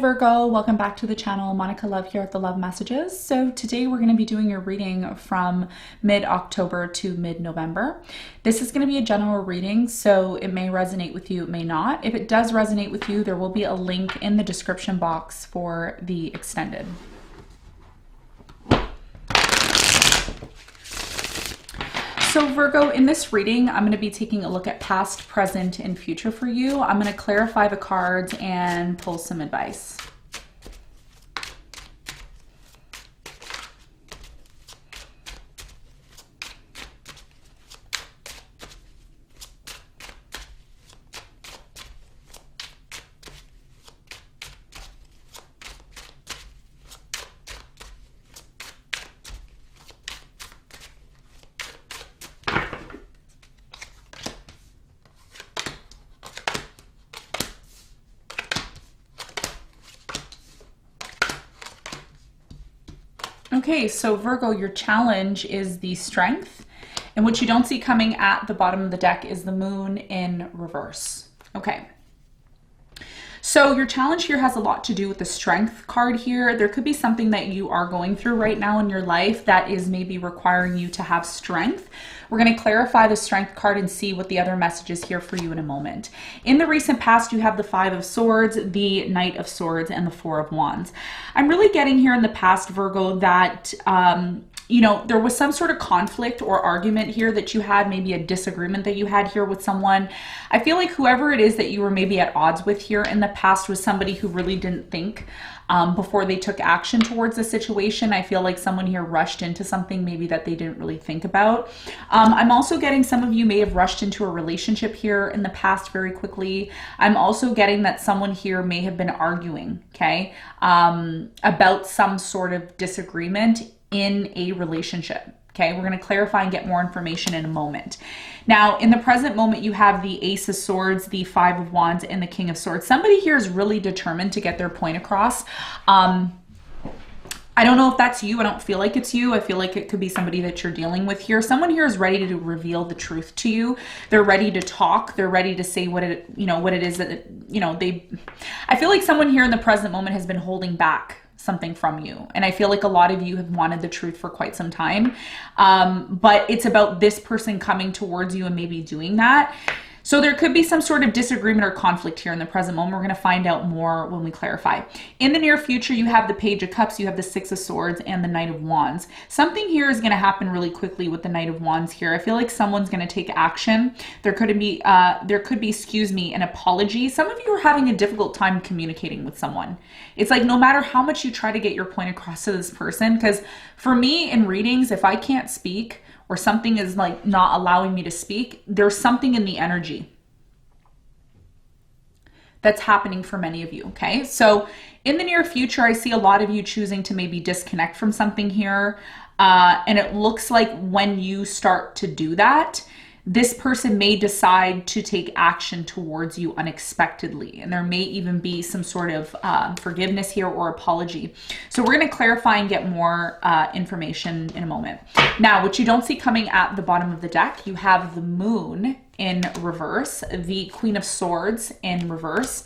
Virgo, welcome back to the channel. Monica Love here at the Love Messages. So today we're going to be doing your reading from mid-October to mid-November. This is going to be a general reading, so it may resonate with you, it may not. If it does resonate with you, there will be a link in the description box for the extended. So Virgo, in this reading, I'm going to be taking a look at past, present, and future for you. I'm going to clarify the cards and pull some advice. Okay, so Virgo, your challenge is the Strength, and what you don't see coming at the bottom of the deck is the Moon in reverse. Okay. So your challenge here has a lot to do with the Strength card here. There could be something that you are going through right now in your life that is maybe requiring you to have strength. We're going to clarify the Strength card and see what the other message is here for you in a moment. In the recent past, you have the Five of Swords, the Knight of Swords, and the Four of Wands. I'm really getting here in the past, Virgo, that you know, there was some sort of conflict or argument here that you had, maybe a disagreement that you had here with someone. I feel like whoever it is that you were maybe at odds with here in the past was somebody who really didn't think before they took action towards the situation. I feel like someone here rushed into something maybe that they didn't really think about. I'm also getting some of you may have rushed into a relationship here in the past very quickly. I'm also getting that someone here may have been arguing, okay, about some sort of disagreement in a relationship. Okay, we're going to clarify and get more information in a moment. Now, in the present moment, you have the Ace of Swords, the Five of Wands, and the King of Swords. Somebody here is really determined to get their point across. I don't know if that's you. I don't feel like it's you. I feel like it could be somebody that you're dealing with here. Someone here is ready to reveal the truth to you. They're ready to talk. They're ready to say what it, what it is that, I feel like someone here in the present moment has been holding back something from you. And I feel like a lot of you have wanted the truth for quite some time. But it's about this person coming towards you and maybe doing that. So there could be some sort of disagreement or conflict here in the present moment. We're going to find out more when we clarify. In the near future, you have the Page of Cups, you have the Six of Swords, and the Knight of Wands. Something here is going to happen really quickly with the Knight of Wands here. I feel like someone's going to take action. There could be, excuse me, an apology. Some of you are having a difficult time communicating with someone. It's like no matter how much you try to get your point across to this person, because for me in readings, if I can't speak, or something is like not allowing me to speak, there's something in the energy that's happening for many of you, okay? So in the near future, I see a lot of you choosing to maybe disconnect from something here. And it looks like when you start to do that, this person may decide to take action towards you unexpectedly. And there may even be some sort of forgiveness here or apology. So we're going to clarify and get more information in a moment. Now, what you don't see coming at the bottom of the deck, you have the Moon in reverse, the Queen of Swords in reverse,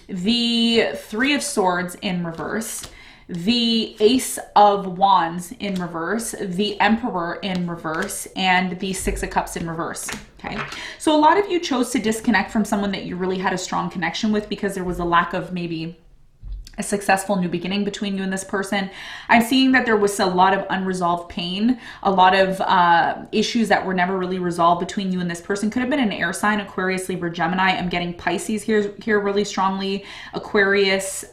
the Three of Swords in reverse, the Ace of Wands in reverse, the Emperor in reverse, and the Six of Cups in reverse. Okay, so a lot of you chose to disconnect from someone that you really had a strong connection with because there was a lack of maybe a successful new beginning between you and this person. I'm seeing that there was a lot of unresolved pain, a lot of issues that were never really resolved between you and this person. Could have been an air sign, Aquarius, Libra, Gemini. I'm getting Pisces here really strongly, Aquarius,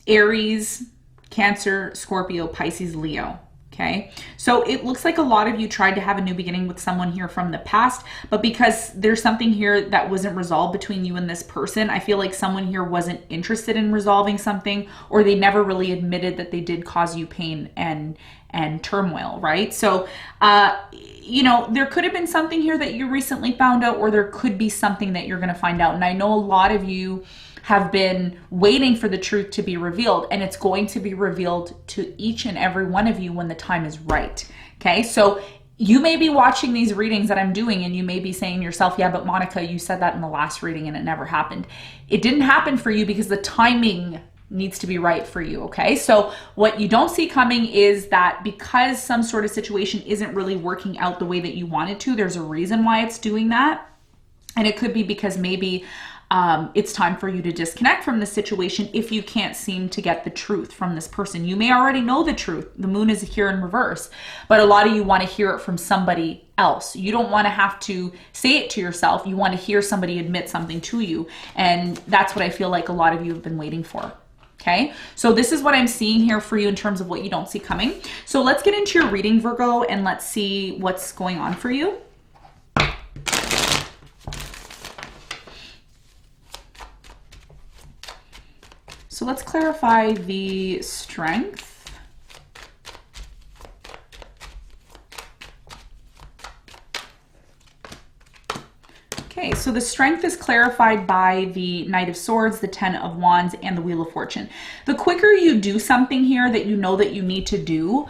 Aries, Cancer, Scorpio, Pisces, Leo. Okay, so it looks like a lot of you tried to have a new beginning with someone here from the past, but because there's something here that wasn't resolved between you and this person, I feel like someone here wasn't interested in resolving something, or they never really admitted that they did cause you pain and turmoil, right? So, there could have been something here that you recently found out, or there could be something that you're going to find out. And I know a lot of you have been waiting for the truth to be revealed, and it's going to be revealed to each and every one of you when the time is right. Okay, so you may be watching these readings that I'm doing and you may be saying to yourself, yeah, but Monica, you said that in the last reading and it never happened. It didn't happen for you because the timing needs to be right for you, okay? So what you don't see coming is that because some sort of situation isn't really working out the way that you wanted to, there's a reason why it's doing that. And it could be because maybe it's time for you to disconnect from this situation if you can't seem to get the truth from this person. You may already know the truth. The moon is here in reverse, but a lot of you want to hear it from somebody else. You don't want to have to say it to yourself. You want to hear somebody admit something to you. And that's what I feel like a lot of you have been waiting for. Okay, so this is what I'm seeing here for you in terms of what you don't see coming. So let's get into your reading, Virgo, and let's see what's going on for you. So let's clarify the strength. Okay, so the strength is clarified by the Knight of Swords, the Ten of Wands, and the Wheel of Fortune. The quicker you do something here that you know that you need to do,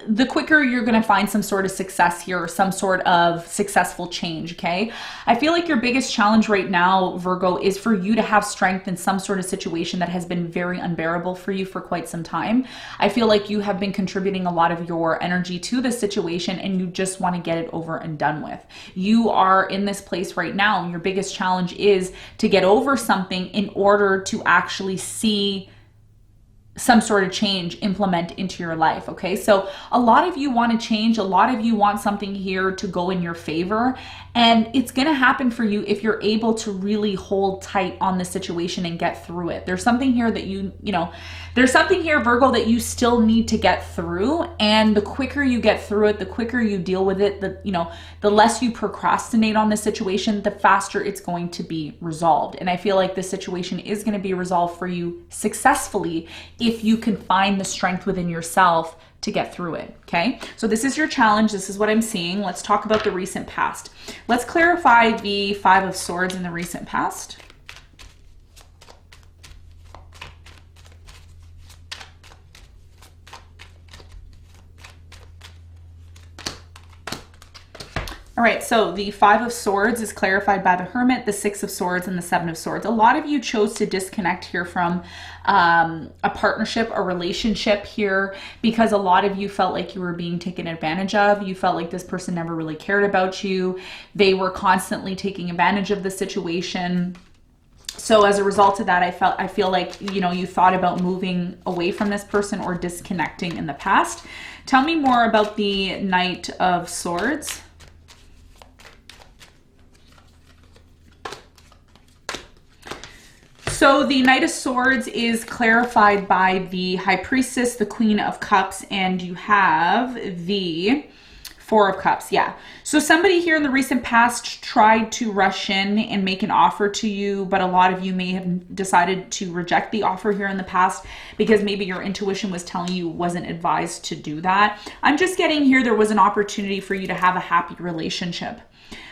the quicker you're going to find some sort of success here or some sort of successful change, okay? I feel like your biggest challenge right now, Virgo, is for you to have strength in some sort of situation that has been very unbearable for you for quite some time. I feel like you have been contributing a lot of your energy to this situation and you just want to get it over and done with. You are in this place right now and your biggest challenge is to get over something in order to actually see some sort of change implement into your life, okay? So a lot of you want to change. A lot of you want something here to go in your favor. And it's going to happen for you if you're able to really hold tight on the situation and get through it. There's something here that there's something here, Virgo, that you still need to get through. And the quicker you get through it, the quicker you deal with it, the less you procrastinate on the situation, the faster it's going to be resolved. And I feel like this situation is going to be resolved for you successfully if you can find the strength within yourself to get through it, okay? So this is your challenge. This is what I'm seeing. Let's talk about the recent past. Let's clarify the Five of Swords in the recent past. All right, so the Five of Swords is clarified by the Hermit, the Six of Swords, and the Seven of Swords. A lot of you chose to disconnect here from a partnership, a relationship here, because a lot of you felt like you were being taken advantage of. You felt like this person never really cared about you. They were constantly taking advantage of the situation. So as a result of that, I feel like, you thought about moving away from this person or disconnecting in the past. Tell me more about the Knight of Swords. So the Knight of Swords is clarified by the High Priestess, the Queen of Cups, and you have the Four of Cups. Yeah. So somebody here in the recent past tried to rush in and make an offer to you, but a lot of you may have decided to reject the offer here in the past because maybe your intuition was telling you wasn't advised to do that. I'm just getting here there was an opportunity for you to have a happy relationship.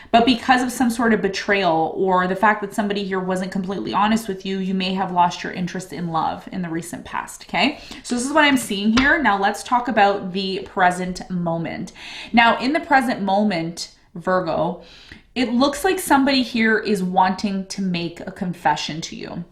But because of some sort of betrayal or the fact that somebody here wasn't completely honest with you, you may have lost your interest in love in the recent past, okay? So this is what I'm seeing here. Now let's talk about the present moment. Now in the present moment, Virgo, it looks like somebody here is wanting to make a confession to you.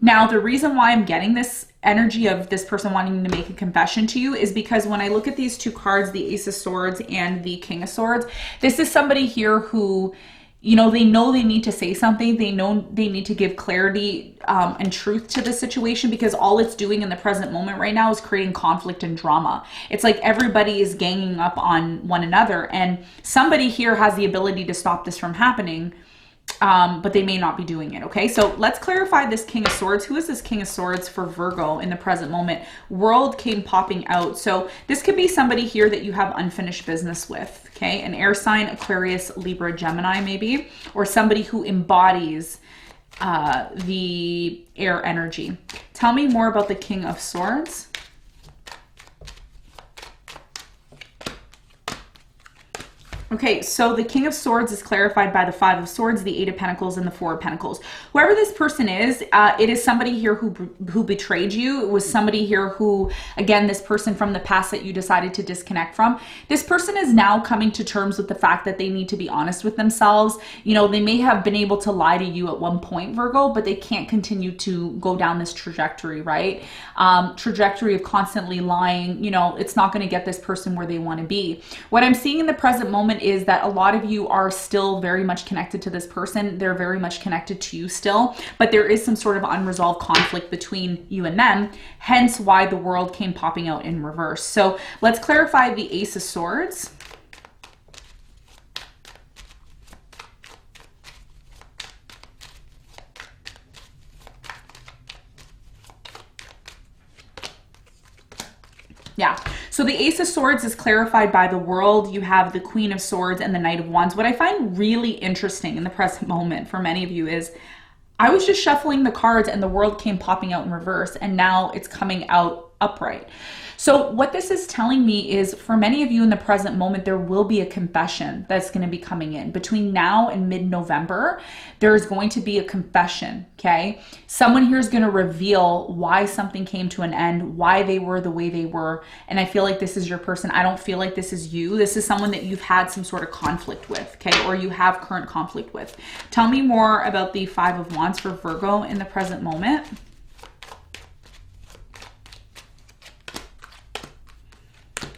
Now, the reason why I'm getting this energy of this person wanting to make a confession to you is because when I look at these two cards, the Ace of Swords and the King of Swords, this is somebody here who, they know they need to say something. They know they need to give clarity and truth to the situation because all it's doing in the present moment right now is creating conflict and drama. It's like everybody is ganging up on one another and somebody here has the ability to stop this from happening. But they may not be doing it, okay? So let's clarify this King of Swords. Who is this King of Swords for Virgo in the present moment? World came popping out. So this could be somebody here that you have unfinished business with, okay? An air sign, Aquarius, Libra, Gemini maybe, or somebody who embodies the air energy. Tell me more about the King of Swords. Okay, so the King of Swords is clarified by the Five of Swords, the Eight of Pentacles, and the Four of Pentacles. Whoever this person is, it is somebody here who betrayed you. It was somebody here who, again, this person from the past that you decided to disconnect from. This person is now coming to terms with the fact that they need to be honest with themselves. You know, they may have been able to lie to you at one point, Virgo, but they can't continue to go down this trajectory, right? Trajectory of constantly lying. You know, it's not going to get this person where they want to be. What I'm seeing in the present moment is that a lot of you are still very much connected to this person. They're very much connected to you still, but there is some sort of unresolved conflict between you and them, hence why the World came popping out in reverse. So let's clarify the Ace of Swords. Yeah, so the Ace of Swords is clarified by the World. You have the Queen of Swords and the Knight of Wands. What I find really interesting in the present moment for many of you is I was just shuffling the cards and the World came popping out in reverse, and now it's coming out upright. So what this is telling me is for many of you in the present moment, there will be a confession that's going to be coming in. Between now and mid-November, there's going to be a confession, okay? Someone here is going to reveal why something came to an end, why they were the way they were. And I feel like this is your person. I don't feel like this is you. This is someone that you've had some sort of conflict with, okay? Or you have current conflict with. Tell me more about the Five of Wands for Virgo in the present moment.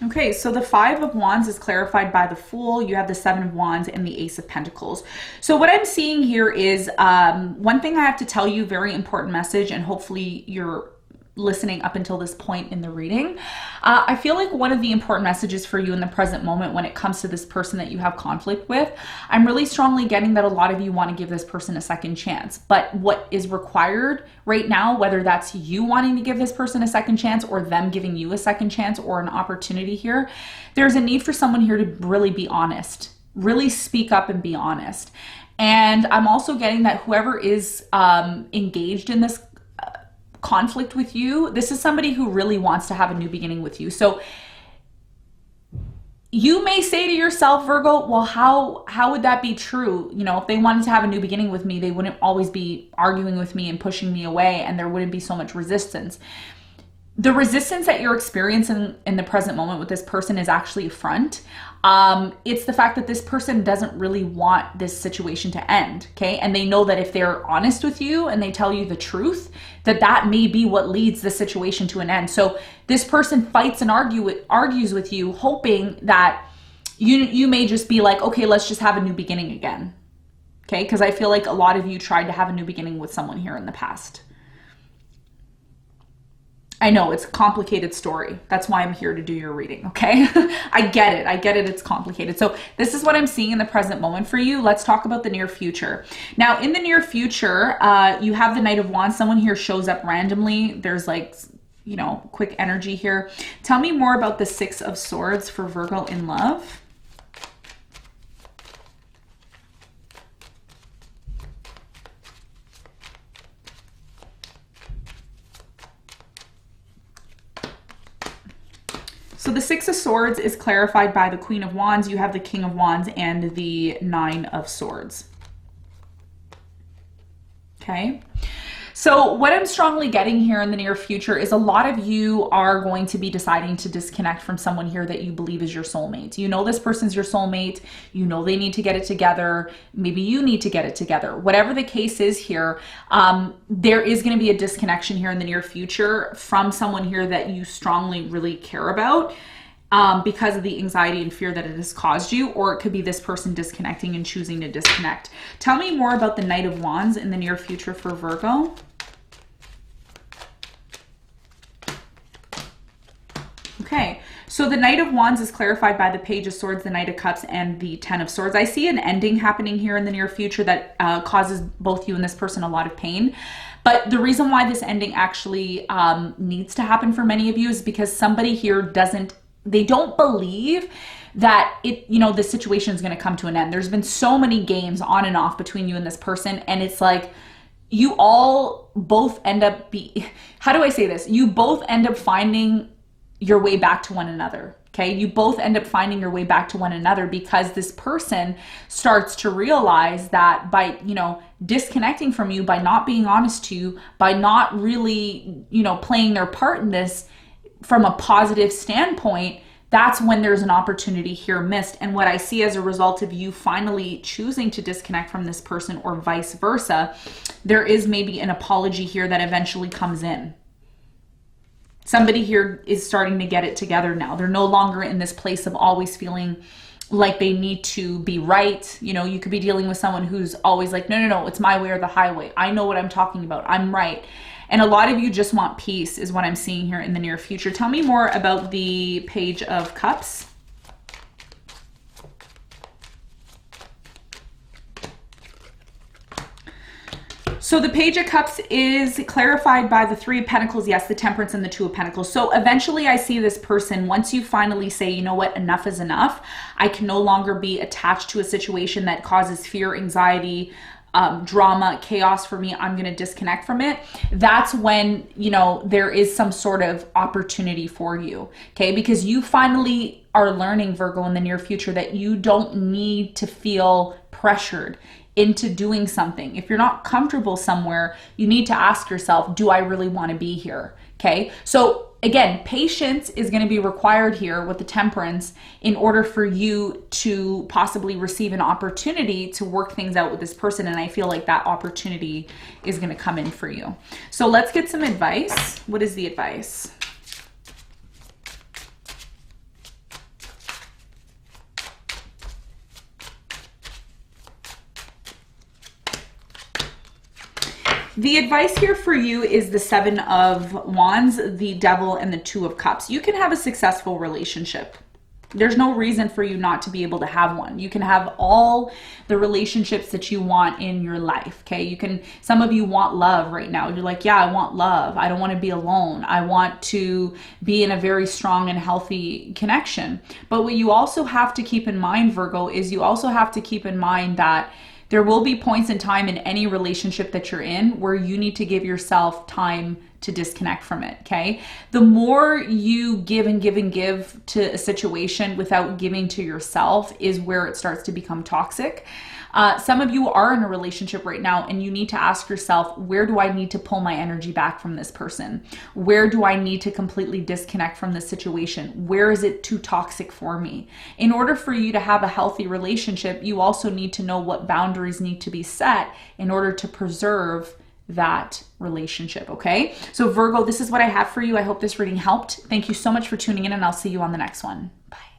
Okay, so the Five of Wands is clarified by the Fool. You have the Seven of Wands and the Ace of Pentacles. So what I'm seeing here is one thing I have to tell you, very important message, and hopefully you're listening up until this point in the reading. I feel like one of the important messages for you in the present moment when it comes to this person that you have conflict with, I'm really strongly getting that a lot of you want to give this person a second chance. But what is required right now, whether that's you wanting to give this person a second chance or them giving you a second chance or an opportunity here, there's a need for someone here to really be honest, really speak up and be honest. And I'm also getting that whoever is engaged in this conflict with you, this is somebody who really wants to have a new beginning with you. So you may say to yourself, Virgo, well, how would that be true? You know, if they wanted to have a new beginning with me, they wouldn't always be arguing with me and pushing me away, and there wouldn't be so much resistance. The resistance that you're experiencing in the present moment with this person is actually a front. It's the fact that this person doesn't really want this situation to end, okay? And they know that if they're honest with you and they tell you the truth, that may be what leads the situation to an end. So this person fights and argues with you, hoping that you may just be like, okay, let's just have a new beginning again, okay? Because I feel like a lot of you tried to have a new beginning with someone here in the past. I know it's a complicated story. That's why I'm here to do your reading, okay? I get it, it's complicated. So this is what I'm seeing in the present moment for you. Let's talk about the near future. Now, in the near future, you have the Knight of Wands. Someone here shows up randomly. There's like, you know, quick energy here. Tell me more about the Six of Swords for Virgo in love. So the Six of Swords is clarified by the Queen of Wands. You have the King of Wands and the Nine of Swords. Okay. So what I'm strongly getting here in the near future is a lot of you are going to be deciding to disconnect from someone here that you believe is your soulmate. You know this person's your soulmate. You know they need to get it together. Maybe you need to get it together. Whatever the case is here, there is going to be a disconnection here in the near future from someone here that you strongly really care about. Because of the anxiety and fear that it has caused you, or it could be this person disconnecting and choosing to disconnect. Tell me more about the Knight of Wands in the near future for Virgo. Okay, so the Knight of Wands is clarified by the Page of Swords, the Knight of Cups, and the Ten of Swords. I see an ending happening here in the near future that causes both you and this person a lot of pain. But the reason why this ending actually needs to happen for many of you is because somebody here they don't believe that the situation is going to come to an end. There's been so many games on and off between you and this person, and it's like you all both end up how do I say this? You both end up finding your way back to one another. Okay, you both end up finding your way back to one another because this person starts to realize that by, you know, disconnecting from you, by not being honest to you, by not really, you know, playing their part in this from a positive standpoint, that's when there's an opportunity here missed. And what I see as a result of you finally choosing to disconnect from this person or vice versa, there is maybe an apology here that eventually comes in. Somebody here is starting to get it together now. They're no longer in this place of always feeling like they need to be right. You know, you could be dealing with someone who's always like, no, no, no, it's my way or the highway. I know what I'm talking about. I'm right. And a lot of you just want peace is what I'm seeing here in the near future. Tell me more about the Page of Cups. So the Page of Cups is clarified by the Three of Pentacles, yes, the Temperance and the Two of Pentacles. So eventually I see this person, once you finally say, you know what, enough is enough. I can no longer be attached to a situation that causes fear, anxiety, drama, chaos for me. I'm going to disconnect from it. That's when, you know, there is some sort of opportunity for you. Okay. Because you finally are learning, Virgo, in the near future that you don't need to feel pressured into doing something. If you're not comfortable somewhere, you need to ask yourself, do I really want to be here? Okay. So again, patience is going to be required here with the Temperance in order for you to possibly receive an opportunity to work things out with this person. And I feel like that opportunity is going to come in for you. So let's get some advice. What is the advice? The advice here for you is the Seven of Wands, the Devil, and the Two of Cups. You can have a successful relationship. There's no reason for you not to be able to have one. You can have all the relationships that you want in your life, okay? You can, some of you want love right now. You're like, yeah, I want love. I don't want to be alone. I want to be in a very strong and healthy connection. But what you also have to keep in mind, Virgo, is you also have to keep in mind that there will be points in time in any relationship that you're in where you need to give yourself time to disconnect from it, okay? The more you give and give and give to a situation without giving to yourself is where it starts to become toxic. Some of you are in a relationship right now and you need to ask yourself, where do I need to pull my energy back from this person? Where do I need to completely disconnect from this situation? Where is it too toxic for me? In order for you to have a healthy relationship, you also need to know what boundaries need to be set in order to preserve that relationship, okay? So Virgo, this is what I have for you. I hope this reading helped. Thank you so much for tuning in and I'll see you on the next one. Bye.